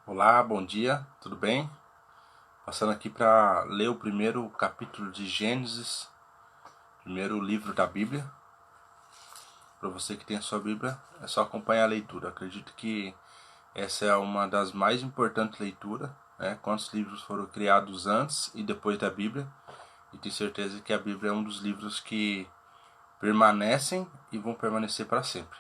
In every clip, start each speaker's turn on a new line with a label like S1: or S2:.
S1: Olá, bom dia, tudo bem? Passando aqui para ler o primeiro capítulo de Gênesis, primeiro livro da Bíblia. Para você que tem a sua Bíblia, é só acompanhar a leitura. Acredito que essa é uma das mais importantes leituras, né? Quantos livros foram criados antes e depois da Bíblia? E tenho certeza que a Bíblia é um dos livros que permanecem e vão permanecer para sempre.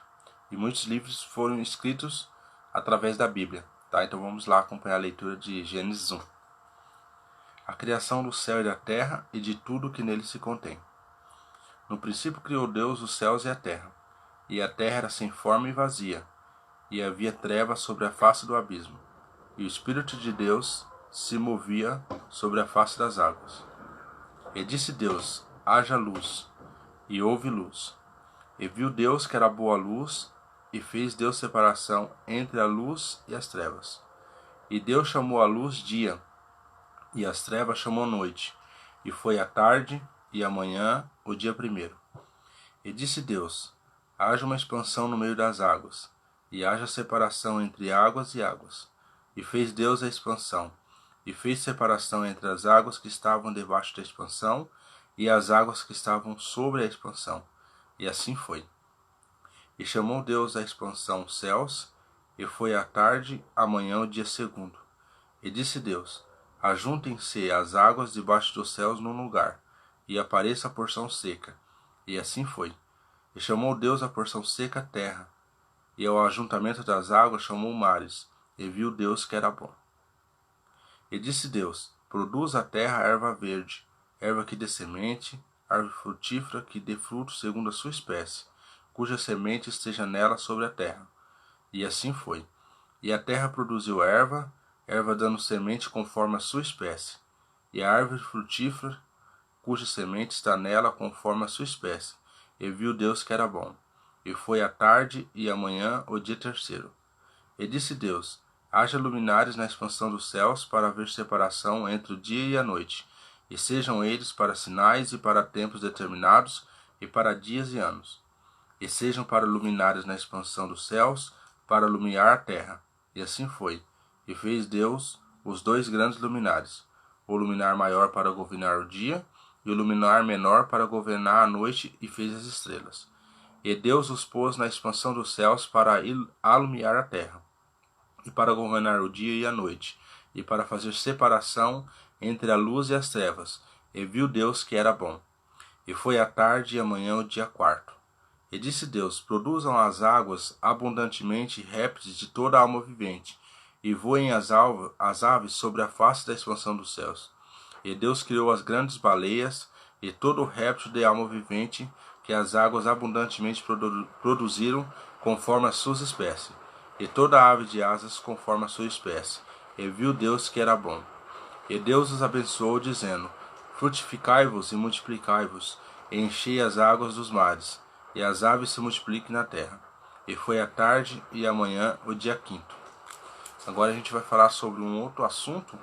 S1: E muitos livros foram escritos através da Bíblia, tá? Então vamos lá acompanhar a leitura de Gênesis 1. A criação do céu e da terra e de tudo que nele se contém. No princípio criou Deus os céus e a terra era sem forma e vazia, e havia trevas sobre a face do abismo, e o Espírito de Deus se movia sobre a face das águas. E disse Deus: haja luz, e houve luz. E viu Deus que era boa a luz, e fez Deus separação entre a luz e as trevas. E Deus chamou a luz dia, e as trevas chamou noite, e foi a tarde e a manhã o dia primeiro. E disse Deus: haja uma expansão no meio das águas, e haja separação entre águas e águas. E fez Deus a expansão, e fez separação entre as águas que estavam debaixo da expansão e as águas que estavam sobre a expansão. E assim foi. E chamou Deus a expansão céus, e foi a tarde, a manhã o dia segundo. E disse Deus: ajuntem-se as águas debaixo dos céus num lugar, e apareça a porção seca. E assim foi. E chamou Deus a porção seca terra, e ao ajuntamento das águas chamou mares, e viu Deus que era bom. E disse Deus: produz a terra erva verde, erva que dê semente, árvore frutífera que dê fruto segundo a sua espécie, cuja semente esteja nela sobre a terra. E assim foi. E a terra produziu erva, erva dando semente conforme a sua espécie, e a árvore frutífera, cuja semente está nela conforme a sua espécie. E viu Deus que era bom. E foi a tarde e a manhã o dia terceiro. E disse Deus: haja luminares na expansão dos céus para haver separação entre o dia e a noite, e sejam eles para sinais e para tempos determinados, e para dias e anos. E sejam para luminares na expansão dos céus, para iluminar a terra. E assim foi. E fez Deus os dois grandes luminares, o luminar maior para governar o dia, e o luminar menor para governar a noite, e fez as estrelas. E Deus os pôs na expansão dos céus para alumiar a terra, e para governar o dia e a noite, e para fazer separação entre a luz e as trevas. E viu Deus que era bom. E foi a tarde e a manhã o dia quarto. E disse Deus: produzam as águas abundantemente répteis de toda a alma vivente, e voem as aves sobre a face da expansão dos céus. E Deus criou as grandes baleias, e todo o réptil de alma vivente, que as águas abundantemente produziram, conforme as suas espécies, e toda ave de asas, conforme a sua espécie. E viu Deus que era bom. E Deus os abençoou, dizendo: frutificai-vos e multiplicai-vos, e enchei as águas dos mares, e as aves se multipliquem na terra. E foi a tarde e a manhã o dia quinto. Agora a gente vai falar sobre um outro assunto,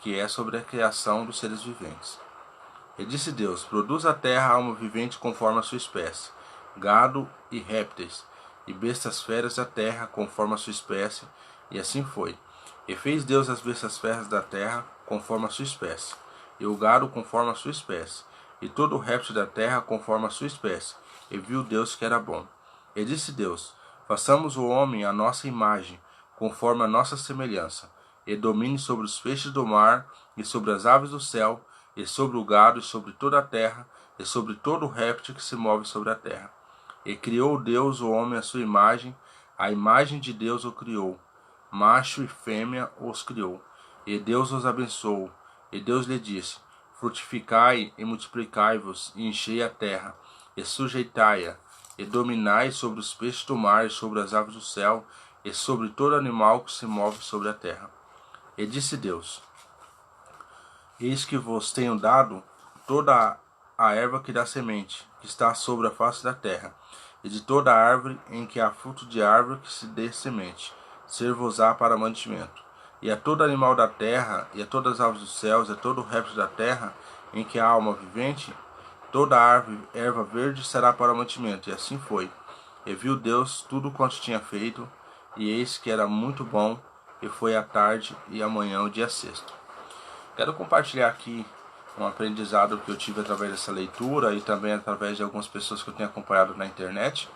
S1: que é sobre a criação dos seres viventes. E disse Deus: produz a terra alma vivente conforme a sua espécie, gado e répteis, e bestas feras da terra conforme a sua espécie. E assim foi. E fez Deus as bestas feras da terra conforme a sua espécie, e o gado conforme a sua espécie, e todo o réptil da terra conforme a sua espécie. E viu Deus que era bom. E disse Deus: façamos o homem à nossa imagem, conforme a nossa semelhança, e domine sobre os peixes do mar, e sobre as aves do céu, e sobre o gado, e sobre toda a terra, e sobre todo o réptil que se move sobre a terra. E criou Deus o homem à sua imagem, a imagem de Deus o criou, macho e fêmea os criou. E Deus os abençoou, e Deus lhe disse: frutificai e multiplicai-vos, e enchei a terra, e sujeitai-a, e dominai sobre os peixes do mar, e sobre as aves do céu, e sobre todo animal que se move sobre a terra. E disse Deus: eis que vos tenho dado toda a erva que dá semente, que está sobre a face da terra, e de toda árvore em que há fruto de árvore que se dê semente, ser-vos-á para mantimento. E a todo animal da terra, e a todas as aves dos céus, e a todo o réptil da terra, em que há alma vivente, toda árvore, erva verde será para mantimento. E assim foi. E viu Deus tudo quanto tinha feito, e eis que era muito bom, e foi a tarde e amanhã o dia sexto. Quero compartilhar aqui um aprendizado que eu tive através dessa leitura e também através de algumas pessoas que eu tenho acompanhado na internet.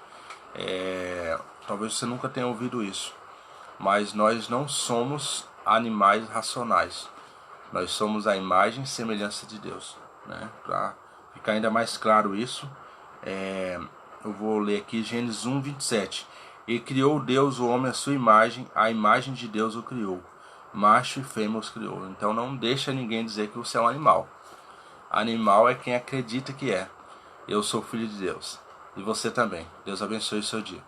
S1: Talvez você nunca tenha ouvido isso, mas nós não somos animais racionais. Nós somos a imagem e semelhança de Deus, né? Para ficar ainda mais claro isso, eu vou ler aqui Gênesis 1, 27. E criou Deus o homem à sua imagem, a imagem de Deus o criou. Macho e fêmea os criou. Então não deixa ninguém dizer que você é um animal. Animal é quem acredita que é. Eu sou filho de Deus. E você também. Deus abençoe o seu dia.